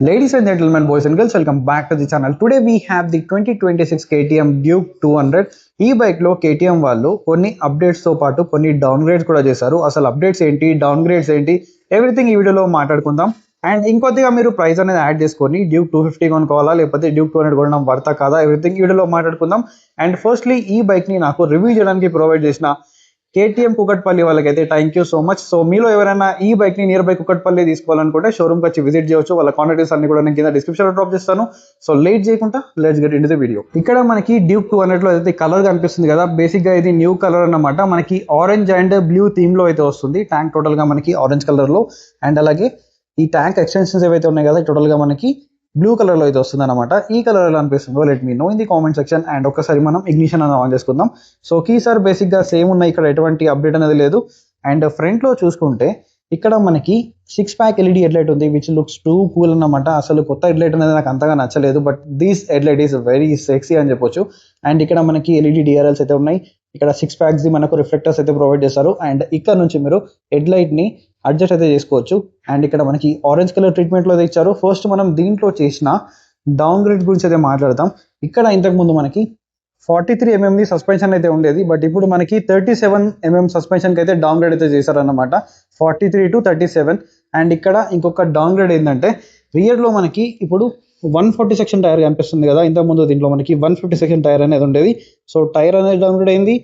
Ladies and gentlemen, boys and girls, welcome back to the channel. Today we have the 2026 KTM Duke 200. ఈ bike లో KTM వాళ్ళు కొన్ని updates తో పాటు కొన్ని డౌన్ గ్రేడ్స్ కూడా చేశారు. అసలు అప్డేట్స్ ఏంటి, డౌన్ గ్రేడ్స్ ఏంటి, ఎవ్రీథింగ్ ఈ వీడియోలో మాట్లాడుకుందాం. అండ్ ఇంకొద్దిగా మీరు ప్రైస్ అనేది యాడ్ చేసుకొని డ్యూక్ 250 కొనుక్కోవాలా లేకపోతే డ్యూక్ 200 కొనడం వర్తా కాదా, ఎవ్రీథింగ్ ఈ వీడియోలో మాట్లాడుకుందాం. అండ్ ఫస్ట్లీ ఈ బైక్ ని నాకు రివ్యూ చేయడానికి ప్రొవైడ్ చేసిన KTM కుకట్పల్లి వాళ్ళకైతే thank you so much. So మీలో ఎవరైనా ఈ బైక్ ని నియర్ బై కుకట్పల్లి తీసుకోవాలనుకుంటే షోరూమ్ వచ్చి విజిట్ చేయొచ్చు. వాళ్ళ కాంటాక్ట్స్ అన్ని కూడా నేను కింద డిస్క్రిప్షన్ లో డ్రాప్ చేస్తాను. సో లేట్ చేయకుండా let's get into the video. ఇక్కడ మనకి డ్యూక్ 200 లో అయితే కలర్ కనిపిస్తుంది కదా, బేసిక్ గా ఇది న్యూ కలర్ అన్నమాట. మనకి ఆరెంజ్ అండ్ బ్లూ థీమ్ లో అయితే వస్తుంది. ట్యాంక్ టోటల్ గా మనకి ఆరెంజ్ కలర్ లో, అండ్ అలాగే ఈ ట్యాంక్ ఎక్స్టెన్షన్స్ ఏవైతే ఉన్నాయి కదా టోటల్ గా మనకి బ్లూ కలర్ లో అయితే వస్తుంది అనమాట. ఈ కలర్ ఎలా అనిపిస్తుందో let me know in the comment section. And ఒకసారి మనం ఇగ్నిషన్ అనేది ఆన్ చేసుకుందాం. సో కీసార్ బేసిక్ గా సేమ్ ఉన్నాయి, ఇక్కడ ఎటువంటి అప్డేట్ అనేది లేదు. అండ్ ఫ్రంట్ లో చూసుకుంటే ఇక్కడ మనకి 6 ప్యాక్ ఎల్ఈడి హెడ్లైట్ ఉంది, విచ్ లుక్స్ టూ కూల్ అన్నమాట. అసలు కొత్త హెడ్లైట్ అనేది నాకు అంతగా నచ్చలేదు, but this headlight is very sexy అని చెప్పొచ్చు. అండ్ ఇక్కడ మనకి ఎల్ఈడి డిఆర్ఎల్స్ అయితే ఉన్నాయి. ఇక్కడ 6 ప్యాక్స్ ది మనకు రిఫ్లెక్టర్స్ అయితే ప్రొవైడ్ చేస్తారు. అండ్ ఇక్కడ నుంచి మీరు హెడ్లైట్ ని అడ్జస్ట్ అయితే చేసుకోవచ్చు. అండ్ ఇక్కడ మనకి ఆరెంజ్ కలర్ ట్రీట్మెంట్ లో ఇచ్చారు. ఫస్ట్ మనం దీంట్లో చేసిన డౌన్ గ్రేడ్ గురించి అయితే మాట్లాడతాం. ఇక్కడ ఇంతకు ముందు మనకి 43 mm సస్పెన్షన్ అయితే ఉండేది, బట్ ఇప్పుడు మనకి 37 mm సస్పెన్షన్ కి అయితే డౌన్ గ్రేడ్ అయితే చేశారన్నమాట, 43 to 37. అండ్ ఇక్కడ ఇంకొక డౌన్ గ్రేడ్ ఏంటంటే రియర్ లో మనకి ఇప్పుడు 140 సెక్షన్ టైర్ కనిపిస్తుంది కదా, ఇంతకు ముందు దీంట్లో మనకి 150 సెక్షన్ టైర్ అనేది ఉండేది. సో టైర్ అనేది డౌన్ గ్రేడ్ అయింది,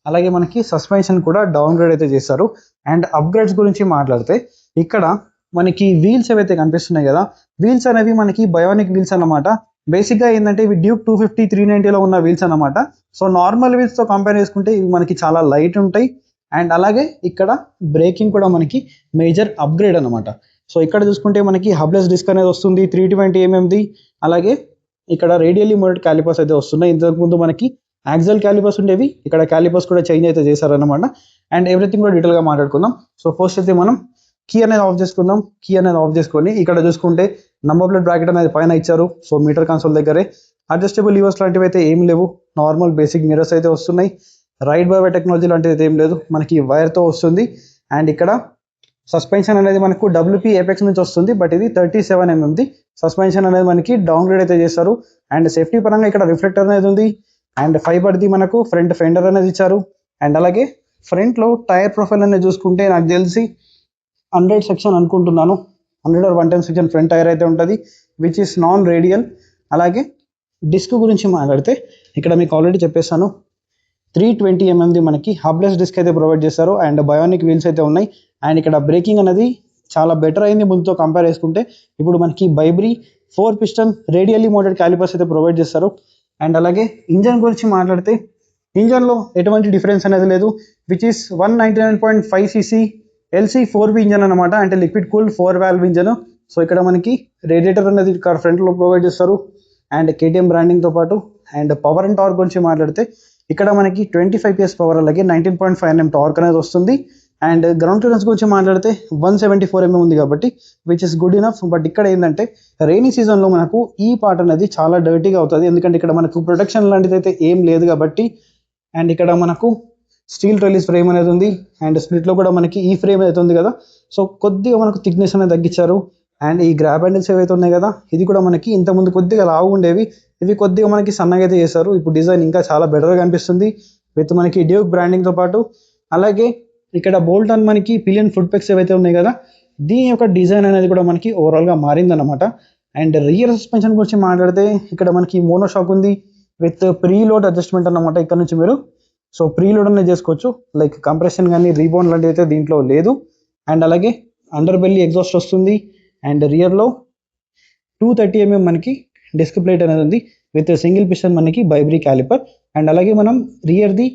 అలాగే మనకి సస్పెన్షన్ కూడా డౌన్ గ్రేడ్ అయితే చేశారు. అండ్ అప్గ్రేడ్స్ గురించి మాట్లాడితే ఇక్కడ మనకి వీల్స్ ఏవైతే కనిపిస్తున్నాయి కదా, వీల్స్ అనేవి మనకి బయోనిక్ వీల్స్ అన్నమాట. బేసిక్ గా ఏంటంటే ఇవి డ్యూక్ 250 390లో ఉన్న వీల్స్ అన్నమాట. సో నార్మల్ వీల్స్ తో కంపేర్ చేసుకుంటే ఇవి మనకి చాలా లైట్ ఉంటాయి. అండ్ అలాగే ఇక్కడ బ్రేకింగ్ కూడా మనకి మేజర్ అప్గ్రేడ్ అన్నమాట. సో ఇక్కడ చూసుకుంటే మనకి హబ్లెస్ డిస్క్ అనేది వస్తుంది 320 mm. అలాగే ఇక్కడ రేడియల్లీ మోడెడ్ క్యాలిపర్స్ అయితే వస్తున్నాయి. ఇంతకు ముందు మనకి యాక్సల్ క్యాలిపర్స్ ఉండేవి, ఇక్కడ క్యాలిపర్స్ కూడా చేంజ్ అయితే చేశారన్నమాట. అండ్ ఎవ్రీథింగ్ కూడా డీటెయిల్ గా మాట్లాడుకుందాం. సో ఫస్ట్ అయితే మనం కీ అనేది ఆఫ్ చేసుకుందాం. కీ అనేది ఆఫ్ చేసుకొని ఇక్కడ చూసుకుంటే నంబర్ ప్లేట్ బ్రాకెట్ అనేది పైన ఇచ్చారు. సో మీటర్ కన్సోల్ దగ్గరే అడ్జస్టబుల్ లివర్స్ లాంటివి అయితే ఏం లేవు, నార్మల్ బేసిక్ మిరర్స్ అయితే వస్తున్నాయి. రైడ్ బై టెక్నాలజీ లాంటిది అయితే ఏం లేదు, మనకి వైర్ తో వస్తుంది. అండ్ ఇక్కడ సస్పెన్షన్ అనేది మనకు WP ఏపెక్స్ నుంచి వస్తుంది, బట్ ఇది 37 mm సస్పెన్షన్ అనేది మనకి డౌన్ గ్రేడ్ అయితే చేస్తారు. అండ్ సేఫ్టీ పరంగా ఇక్కడ రిఫ్లెక్టర్ అనేది ఉంది. అండ్ ఫైబర్ది మనకు ఫ్రంట్ ఫెండర్ అనేది ఇచ్చారు. అండ్ అలాగే ఫ్రంట్ లో టైర్ ప్రొఫైల్ అనేది చూసుకుంటే నాకు తెలిసి 100 సెక్షన్ అనుకుంటున్నాను, 100 or 110 సెక్షన్ ఫ్రంట్ టైర్ అయితే ఉంటుంది, విచ్ ఇస్ నాన్ రేడియల్. అలాగే డిస్క్ గురించి మాట్లాడితే ఇక్కడ మీకు ఆల్రెడీ చెప్పేస్తాను, 320 mm మనకి హబ్లెస్ డిస్క్ అయితే ప్రొవైడ్ చేస్తారు. అండ్ బయోనిక్ వీల్స్ అయితే ఉన్నాయి. అండ్ ఇక్కడ బ్రేకింగ్ అనేది చాలా బెటర్ అయింది ముందుతో కంపేర్ చేసుకుంటే. ఇప్పుడు మనకి బైబ్రీ 4 పిస్టన్ రేడియల్లీ మోడెడ్ క్యాలిపర్స్ అయితే ప్రొవైడ్ చేస్తారు. అండ్ అలాగే ఇంజన్ గురించి మాట్లాడితే ఇంజన్ లో ఎటువంటి డిఫరెన్స్ అనేది లేదు, which is 199.5 cc LC4B engine అనమాట, అంటే liquid cool 4 valve engine. So ఇక్కడ మనకి రేడియేటర్ అనేది ఇక్కడ ఫ్రంట్ లో ప్రొవైడ్ చేస్తారు, అండ్ KTM బ్రాండింగ్ తో పాటు. అండ్ పవర్ అండ్ టార్క్ గురించి మాట్లాడితే ఇక్కడ మనకి 25 PS పవర్, అలాగే 19.5 Nm టార్క్ అనేది వస్తుంది. అండ్ గ్రౌండ్ క్లియరెన్స్ గురించి మాట్లాడితే 174 mm ఉంది కాబట్టి which is good enough. But ఇక్కడ ఏంటంటే రైనీ సీజన్ లో మనకు ఈ పార్ట్ అనేది చాలా డర్టీగా అవుతుంది, ఎందుకంటే ఇక్కడ మనకు ప్రొటెక్షన్ లాంటిది అయితే ఏం లేదు కాబట్టి. అండ్ ఇక్కడ మనకు స్టీల్ ట్రెలిస్ ఫ్రేమ్ అనేది ఉంది. అండ్ స్ప్లిట్ లో కూడా మనకి ఈ ఫ్రేమ్ అయితే ఉంది కదా, సో కొద్దిగా మనకు థిక్నెస్ అనేది తగ్గించారు. అండ్ ఈ గ్రాబ్ హ్యాండిల్స్ ఏవైతే ఉన్నాయి కదా, ఇది కూడా మనకి ఇంతకుముందు కొద్దిగా లావు ఉండేవి, ఇవి కొద్దిగా మనకి సన్నగా అయితే చేశారు. ఇప్పుడు డిజైన్ ఇంకా చాలా బెటర్గా కనిపిస్తుంది విత్ మనకి డ్యూక్ బ్రాండింగ్ తో పాటు. అలాగే ఇక్కడ బోల్ట్ అండ్ మనకి పిలియన్ ఫుట్ పెక్స్ ఏవైతే ఉన్నాయి కదా, దీని యొక్క డిజైన్ అనేది కూడా మనకి ఓవరాల్ గా మారిందన్నమాట. అండ్ రియర్ సస్పెన్షన్ గురించి మాట్లాడితే ఇక్కడ మనకి మోనోషాక్ ఉంది విత్ ప్రీలోడ్ అడ్జస్ట్మెంట్ అన్నమాట. ఇక్కడ నుంచి మీరు సో ప్రీలోడ్ అనేది చేసుకోవచ్చు, లైక్ కంప్రెషన్ కానీ రీబౌండ్ లాంటివి అయితే దీంట్లో లేదు. అండ్ అలాగే అండర్ బెల్లీ ఎగ్జాస్ట్ వస్తుంది. అండ్ రియర్ లో 230 mm మనకి డిస్క్ ప్లేట్ అనేది ఉంది విత్ సింగిల్ పిస్టన్ మనకి బైబ్రీ క్యాలిపర్. అండ్ అలాగే మనం రియర్ ది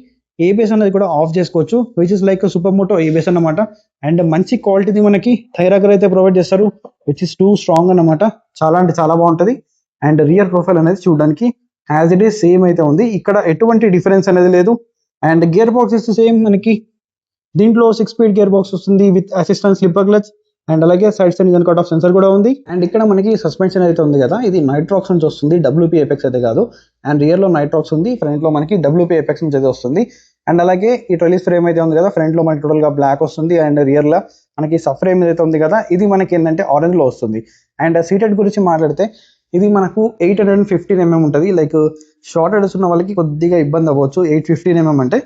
ఏబిఎస్ అనేది కూడా ఆఫ్ చేసుకోవచ్చు, which is like super moto ABS అన్నమాట. అండ్ మంచి క్వాలిటీది మనకి థైరాగర్ అయితే ప్రొవైడ్ చేస్తారు, విచ్ ఇస్ టూ స్ట్రాంగ్ అన్నమాట. చాలా అంటే చాలా బాగుంటుంది. అండ్ రియర్ ప్రొఫైల్ అనేది చూడడానికి యాజ్ ఇట్ ఈస్ సేమ్ అయితే ఉంది, ఇక్కడ ఎటువంటి డిఫరెన్స్ అనేది లేదు. And gear box is same మనకి దీంట్లో 6 speed గేర్ బాక్స్ వస్తుంది with assistant slipper clutch. And అలాగే side stand engine cut off sensor కూడా ఉంది. అండ్ ఇక్కడ మనకి సస్పెన్షన్ అయితే ఉంది కదా, ఇది నైట్రాక్స్ నుంచి వస్తుంది, WP ఏపెక్స్ అయితే కాదు. అండ్ రియర్ లో నైట్రాక్స్ ఉంది, ఫ్రంట్ లో మనకి WP ఏపెక్స్ నుంచి అయితే వస్తుంది. అండ్ అలాగే ఈ ట్రెలిస్ ఫ్రేమ్ అయితే ఉంది కదా, ఫ్రంట్లో మనకి టోటల్గా బ్లాక్ వస్తుంది అండ్ రియర్లో మనకి సబ్ ఫ్రేమ్ ఏదైతే ఉంది కదా ఇది మనకి ఏంటంటే ఆరెంజ్లో వస్తుంది. అండ్ సీటెడ్ గురించి మాట్లాడితే ఇది మనకు 815 mm ఉంటుంది. లైక్ షార్ట్ హెడ్స్ ఉన్న వాళ్ళకి కొద్దిగా ఇబ్బంది అవ్వచ్చు 815 mm అంటే.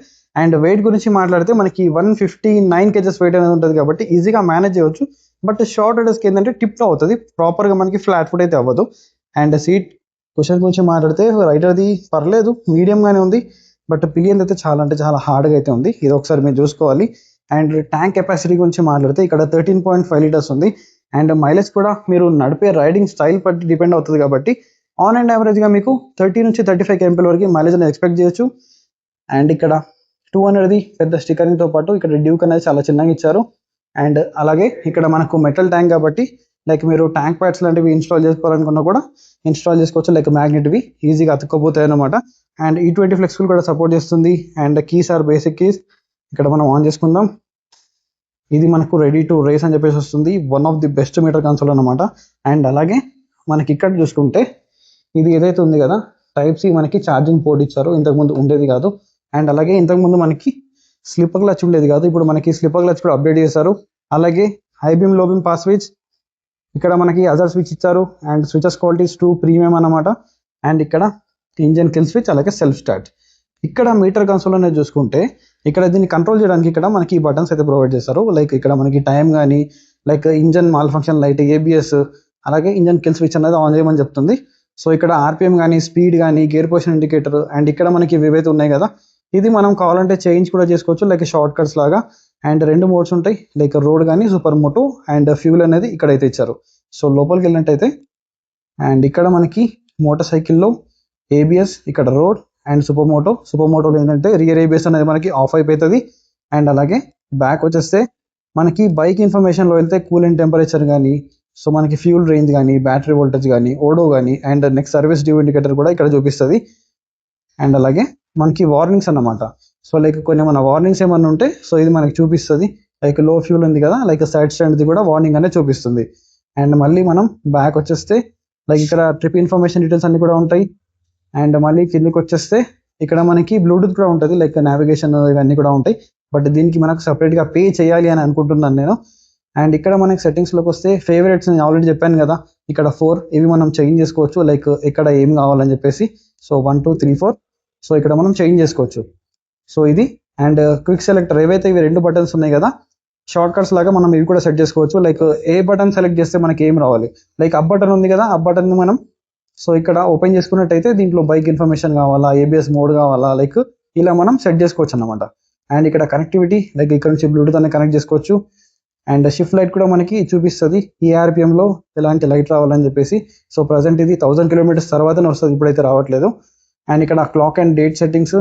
అండ్ వెయిట్ గురించి మాట్లాడితే మనకి 159 kgs వెయిట్ అనేది ఉంటుంది కాబట్టి ఈజీగా మేనేజ్ చేయవచ్చు. బట్ షార్ట్ హెడ్స్కి ఏంటంటే టిప్ అవుతుంది, ప్రాపర్గా మనకి ఫ్లాట్ ఫుట్ అయితే అవ్వదు. అండ్ సీట్ క్వశ్చన్ గురించి మాట్లాడితే రైటర్ది పర్లేదు, మీడియంగానే ఉంది. బట్ పిలియన్ అయితే చాలా అంటే చాలా హార్డ్గా అయితే ఉంది, ఇది ఒకసారి మీరు చూసుకోవాలి. అండ్ ట్యాంక్ కెపాసిటీ గురించి మాట్లాడితే ఇక్కడ 13.5 లీటర్స్ ఉంది. అండ్ మైలేజ్ కూడా మీరు నడిపే రైడింగ్ స్టైల్ బట్టి డిపెండ్ అవుతుంది కాబట్టి ఆన్ అండ్ యావరేజ్గా మీకు 30 నుంచి 35 km వరకు మైలేజ్ అనేది ఎక్స్పెక్ట్ చేయొచ్చు. అండ్ ఇక్కడ 200ది పెద్ద స్టిక్కరింగ్తో పాటు ఇక్కడ డ్యూక్ అనేది చాలా చిన్నగా ఇచ్చారు. అండ్ అలాగే ఇక్కడ మనకు మెటల్ ట్యాంక్ కాబట్టి లైక్ మీరు ట్యాంక్ ప్యాడ్స్ లాంటివి ఇన్స్టాల్ చేసుకోవాలనుకున్నా కూడా ఇన్స్టాల్ చేసుకోవచ్చు, లైక్ మ్యాగ్నెట్వి ఈజీగా అతుక్కపోతాయి అనమాట. అండ్ E20 ఫ్లెక్సిబుల్ కూడా సపోర్ట్ చేస్తుంది. And keys are basic keys, ఇక్కడ మనం ఆన్ చేసుకుందాం. ఇది మనకు రెడీ టు రేస్ అని చెప్పేసి వస్తుంది, one of the best meter console అనమాట. అండ్ అలాగే మనకి ఇక్కడ చూసుకుంటే ఇది ఏదైతే ఉంది కదా టైప్ సి మనకి ఛార్జింగ్ పోర్ట్ ఇచ్చారు, ఇంతకుముందు ఉండేది కాదు. అండ్ అలాగే ఇంతకుముందు మనకి స్లిప్పర్ క్లచ్ ఉండేది కాదు, ఇప్పుడు మనకి స్లిప్పర్ క్లచ్ కూడా అప్డేట్ చేశారు. అలాగే హై బీమ్ లో బీమ్ పాస్ స్విచ్, ఇక్కడ మనకి అదర్ స్విచ్ ఇచ్చారు. అండ్ స్విచెస్ క్వాలిటీస్ 2 ప్రీమియం అనమాట. అండ్ ఇక్కడ ఇంజన్ కిల్ స్విచ్, అలాగే సెల్ఫ్ స్టార్ట్. ఇక్కడ మీటర్ కన్సోల్ అనేది చూసుకుంటే ఇక్కడ దీన్ని కంట్రోల్ చేయడానికి ఇక్కడ మనకి ఈ బటన్స్ అయితే ప్రొవైడ్ చేశారు. లైక్ ఇక్కడ మనకి టైం కానీ like engine mall function light, ABS, అలాగే ఇంజన్ కిల్ స్విచ్ అనేది ఆన్ చేయమని చెప్తుంది. సో ఇక్కడ RPM కానీ స్పీడ్ కానీ గేర్ పొజిషన్ ఇండికేటర్, అండ్ ఇక్కడ మనకి ఇవైతే ఉన్నాయి కదా ఇది మనం కావాలంటే చేంజ్ కూడా చేసుకోవచ్చు లైక్ షార్ట్ కట్స్ లాగా. అండ్ 2 మోడ్స్ ఉంటాయి, లైక్ రోడ్ కానీ సూపర్ మోటో. అండ్ ఫ్యూల్ అనేది ఇక్కడైతే ఇచ్చారు. సో లోపలికి వెళ్ళినట్టయితే అండ్ ఇక్కడ మనకి మోటార్ సైకిల్లో ABS, ఇక్కడ రోడ్ అండ్ సూపర్ మోటోలో ఏంటంటే రియర్ ABS అనేది మనకి ఆఫ్ అయిపోతుంది. అండ్ అలాగే బ్యాక్ వచ్చేస్తే మనకి బైక్ ఇన్ఫర్మేషన్లో వెళ్తే కూలెంట్ టెంపరేచర్ కానీ, సో మనకి ఫ్యూల్ రేంజ్ కానీ, బ్యాటరీ వోల్టేజ్ కానీ, ఓడో కానీ, and next service due indicator కూడా ఇక్కడ చూపిస్తుంది. అండ్ అలాగే మనకి వార్నింగ్స్ అన్నమాట. సో లైక్ కొన్ని మన వార్నింగ్స్ ఏమన్నా ఉంటే సో ఇది మనకి చూపిస్తుంది. లైక్ లో ఫ్యూల్ ఉంది కదా, లైక్ సైడ్ స్టాండ్ది కూడా వార్నింగ్ అనేది చూపిస్తుంది. అండ్ మళ్ళీ మనం బ్యాక్ వచ్చేస్తే లైక్ ఇక్కడ ట్రిప్ ఇన్ఫర్మేషన్ డీటెయిల్స్ అన్ని కూడా ఉంటాయి. అండ్ మళ్ళీ కిందకి వచ్చేస్తే ఇక్కడ మనకి బ్లూటూత్ కూడా ఉంటుంది, లైక్ నావిగేషన్ ఇవన్నీ కూడా ఉంటాయి. బట్ దీనికి మనకు సపరేట్గా పే చేయాలి అని అనుకుంటున్నాను నేను. అండ్ ఇక్కడ మనకి సెట్టింగ్స్లోకి వస్తే ఫేవరెట్స్ నేను ఆల్రెడీ చెప్పాను కదా, ఇక్కడ 4 ఇవి మనం చేంజ్ చేసుకోవచ్చు, లైక్ ఇక్కడ ఏం కావాలని చెప్పేసి. సో 1 2 3 4 సో ఇక్కడ మనం చేంజ్ చేసుకోవచ్చు. సో ఇది అండ్ క్విక్ సెలెక్టర్, ఏవైతే ఇవి 2 బటన్స్ ఉన్నాయి కదా షార్ట్ కట్స్ లాగా మనం ఇవి కూడా సెట్ చేసుకోవచ్చు. లైక్ ఏ బటన్ సెలెక్ట్ చేస్తే మనకి ఏం రావాలి, లైక్ అప్ బటన్ ఉంది కదా, అప్ బటన్ మనం సో ఇక్కడ ఓపెన్ చేసుకున్నట్టయితే దీంట్లో బైక్ ఇన్ఫర్మేషన్ కావాలా, ABS మోడ్ కావాలా, లైక్ ఇలా మనం సెట్ చేసుకోవచ్చు అన్నమాట. అండ్ ఇక్కడ కనెక్టివిటీ, లైక్ ఇక్కడ నుంచి బ్లూటూత్ అనేది కనెక్ట్ చేసుకోవచ్చు. అండ్ షిఫ్ట్ లైట్ కూడా మనకి చూపిస్తుంది ఈ RPMలో ఎలాంటి లైట్ రావాలని చెప్పేసి. సో ప్రజెంట్ ఇది 1000 km తర్వాతనే వస్తుంది, ఇప్పుడైతే రావట్లేదు. అండ్ ఇక్కడ clock and date settings.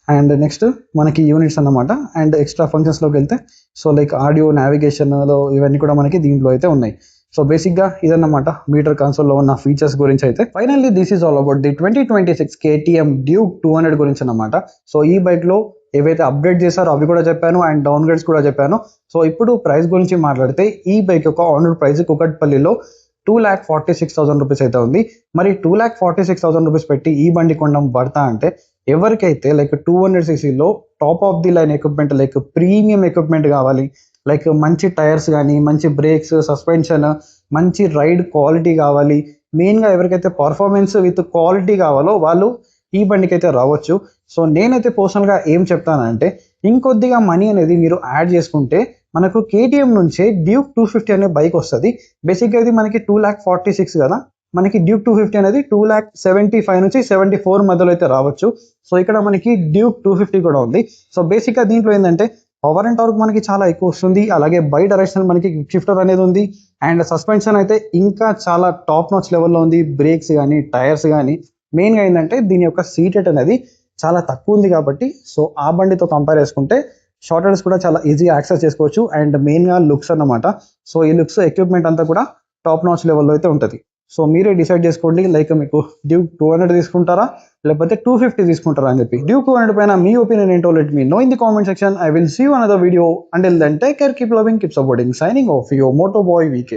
And next మనకి యూనిట్స్ అన్నమాట. అండ్ ఎక్స్ట్రా ఫంక్షన్స్లోకి వెళ్తే సో లైక్ ఆడియో, నావిగేషన్లో ఇవన్నీ కూడా మనకి దీంట్లో అయితే ఉన్నాయి. సో బేసిక్గా ఇదన్నమాట మీటర్ కన్సోల్లో ఉన్న ఫీచర్స్ గురించి అయితే. Finally this is all about the 2026 KTM Duke 200 గురించి అన్నమాట. సో ఈ బైక్లో ఏవైతే అప్డేట్ చేశారో అవి కూడా చెప్పాను అండ్ డౌన్ గ్రేడ్స్ కూడా చెప్పాను. సో ఇప్పుడు ప్రైస్ గురించి మాట్లాడితే ఈ బైక్ యొక్క ఆన్ ప్రైస్ కుకట్పల్లిలో 2,46,000 రూపీస్ అయితే ఉంది. మరి 2,46,000 రూపీస్ పెట్టి ఈ బండి కొనడం పడతా అంటే ఎవరికైతే like 200cc top of the line equipment, like premium equipment కావాలి, లైక్ మంచి టైర్స్ కానీ, మంచి బ్రేక్స్, సస్పెన్షన్, మంచి రైడ్ క్వాలిటీ కావాలి, మెయిన్గా ఎవరికైతే పర్ఫార్మెన్స్ విత్ క్వాలిటీ కావాలో వాళ్ళు ఈ బండికి అయితే రావచ్చు. సో నేనైతే పర్సనల్గా ఏం చెప్తానంటే ఇంకొద్దిగా మనీ అనేది మీరు యాడ్ చేసుకుంటే మనకు KTM నుంచే డ్యూక్ 250 అనే బైక్ వస్తుంది. బేసిక్గా ఇది మనకి 2,46,000 కదా, మనకి డ్యూక్ 250 అనేది 2,75,000 నుంచి 74 మధ్యలో అయితే రావచ్చు. సో ఇక్కడ మనకి డ్యూక్ 250 కూడా ఉంది. సో బేసిక్గా దీంట్లో ఏంటంటే పవర్ అండ్ టార్క్ మనకి చాలా ఎక్కువ వస్తుంది, అలాగే బై డైరెక్షన్ మనకి షిఫ్టర్ అనేది ఉంది. అండ్ సస్పెన్షన్ అయితే ఇంకా చాలా టాప్ నాచ్ లెవెల్లో ఉంది. బ్రేక్స్ కానీ, టైర్స్ కానీ, మెయిన్గా ఏంటంటే దీని యొక్క సీట్ హైట్ అనేది చాలా తక్కువ ఉంది కాబట్టి సో ఆ బండితో కంపేర్ చేసుకుంటే షార్ట్ హెడ్స్ కూడా చాలా ఈజీగా యాక్సెస్ చేసుకోవచ్చు. అండ్ మెయిన్గా లుక్స్ అన్నమాట. సో ఈ లుక్స్ ఎక్విప్మెంట్ అంతా కూడా టాప్ నాచ్ లెవెల్లో అయితే ఉంటుంది. సో మీరే డిసైడ్ చేసుకోండి, లైక్ మీకు డ్యూక్ 200 తీసుకుంటారా లేకపోతే 250 తీసుకుంటారా అని చెప్పి. డ్యూక్ 200 పైన మీ ఒపీనియన్ ఏంటో let me know in the comment section. I will see you another video. Until then take care, keep loving, keep supporting. Signing off your moto boy VK.